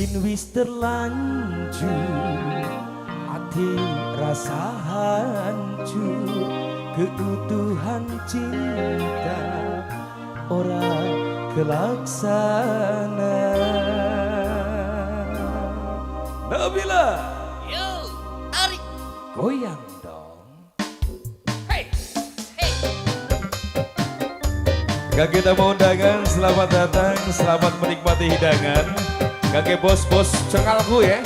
Yen wis terlanjur ati rasa hancur, keutuhan cinta ora kelaksana. Nabila, Yo, tarik. goyang dong. Hey, hey. Kakek tamu undangan, selamat datang, selamat menikmati hidangan. Kakek bos-bos cengalku ya.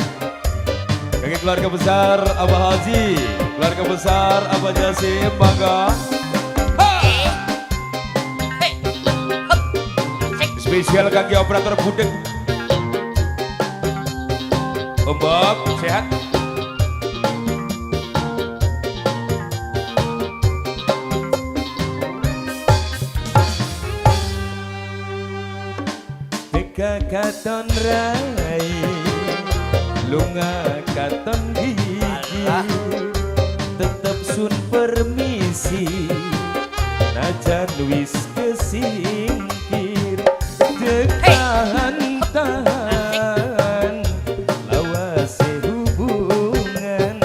Kakek keluarga besar Abah Haji, keluarga besar Abah Jasim, bangga. Hey, hup, asik. Spesial kakek operator budek. Om Bob, sehat? Teka katon rai, lunga katon gigi, tetep sun permisi, najan wis kesingkir, tahan lawas hubungan,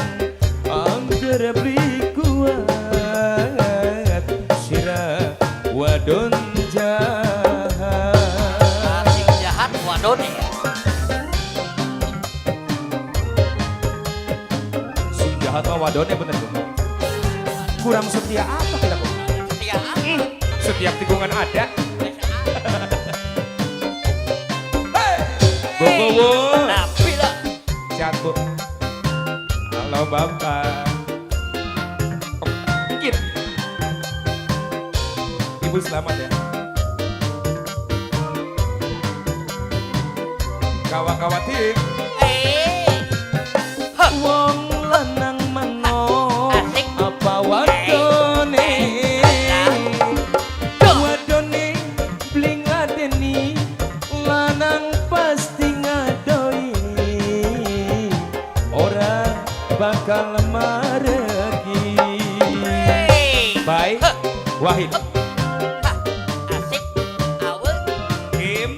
angger beli kuat, sirah wadon jahat. Asik jahat wadone ya. Sing jahat mah wadonnya bener tuh. Kurang setia apa kita kok? Setia apa? Setiap tikungan ada. Hey, Bobo, Nabila. sehat bu. Halo bapak. Kit. Ibu selamat ya. Kawak-kawatik. Hey, hup. Wong lanang mano Asik. apa wadone wadone bling adeni lanang pasti ngadoi ora bakal maregi. Hey, Bye Wahid ha, asik. Awal. Kim.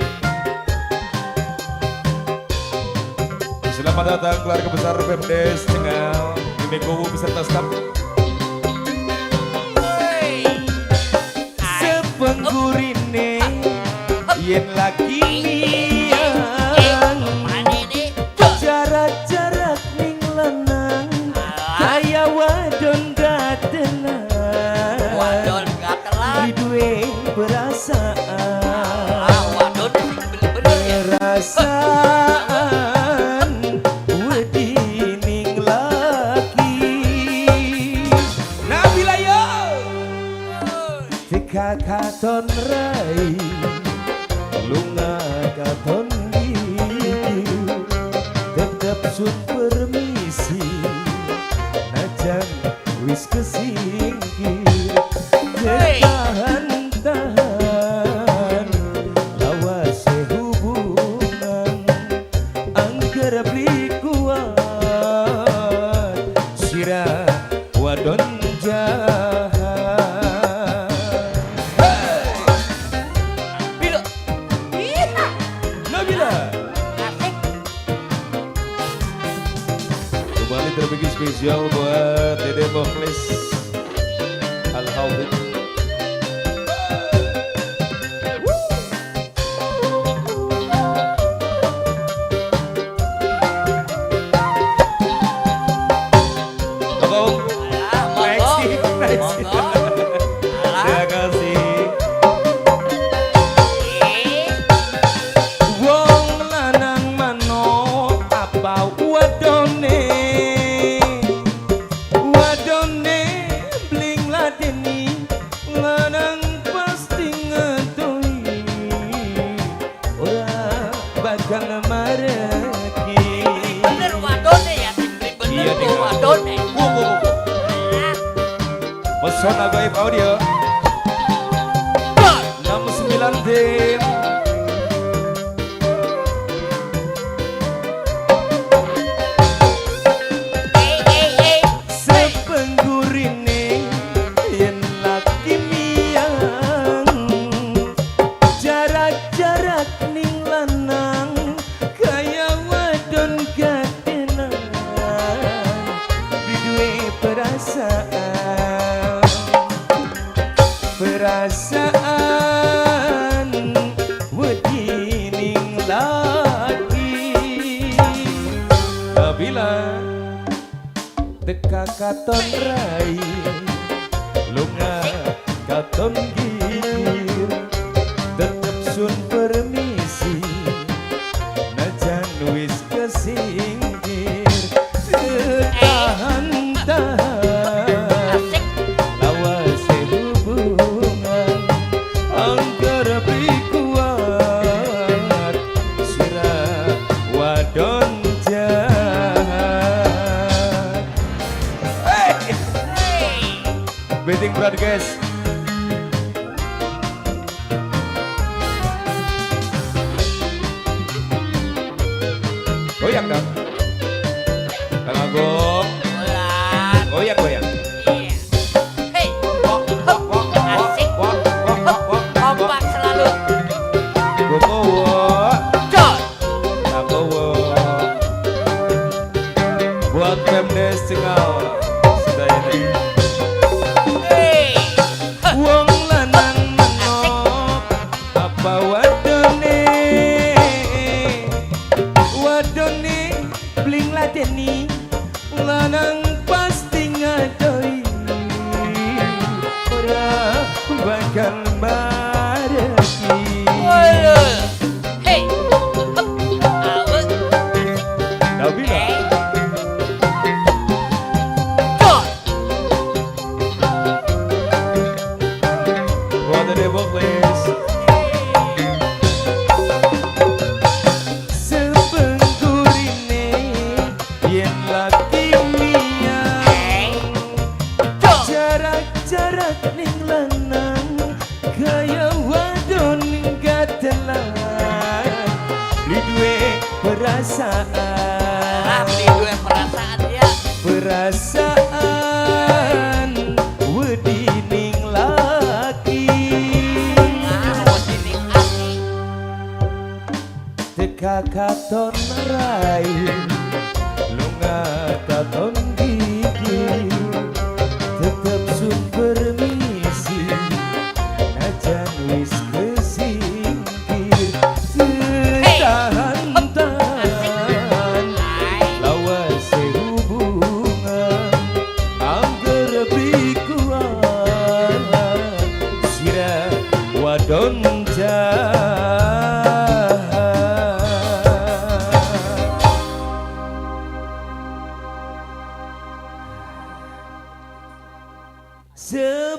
Selamat datang keluarga besar Pemdes Cengal Imekowo beserta staf. Hey, Sepenggurine yen lagi niang mana ini? jarak-jarak ning lanang kaya wadon gatenan Wadon gak telan. duwe perasaan Wadon sing bener-bener ya. perasaan wedi ning laki. Nabila yo teka katon rai lunga katon gigi, tetep sun permisi najan wis kesingkir. Hey. Tahan lawas hubungan angger beli kuat sirah wadon jahat. Bila. Iya. Nabila Asik. kembali terbikin spesial buat Dede Moklis Al-Hawid. Monggo. Ah, monggo. Naik sih. Monggo. Alah. Terima kasih. Eh, Wong lanang mano apa wadone wadone bling ladeni lanang pasti ngetoi ora bakal mareki. bener wadone ya, bener Iya, tuh Dik. wadone. Wow. Ah, Pesona Gaib Audio bang. 69 tim. Sepenggurine yen laki miang jarak-jarak ning lanang kaya katon rai lunga katon gigir tetep sun permisi najan wis kesingkir tahan-tahan Asik. lawas hubungan angker kuat sirah wadon jahat. Hey. Beting berat guys. Goyang dong. Kang Agung. Bulan. Goyang goyang. Iya. Hei. Asik. Kompak selalu. Gokowo. Jod. Gokowo. Buat Pemdes Cengal. Sudah ini. Hei. Wong lanang menop apa wadone bling ladeni lanang pasti ngadoi ora bakal mareki Waduh. Hei. Hup. Awas. Nabila Hei. Jod. buat the devil please sepengkurine yen laki mia Hei. Jod. jarak-jarak ning lanang kaya wadon gatelan li duwe perasaan Rapi dua perasaan ya. perasaan wedi ning laki Awas ini asik. teka katon rai lunga katon gigi tetep sun permisi najan wis kesingkir tahan-tahan Hai. lawas hubungan angger kuat sirah wadon jahat.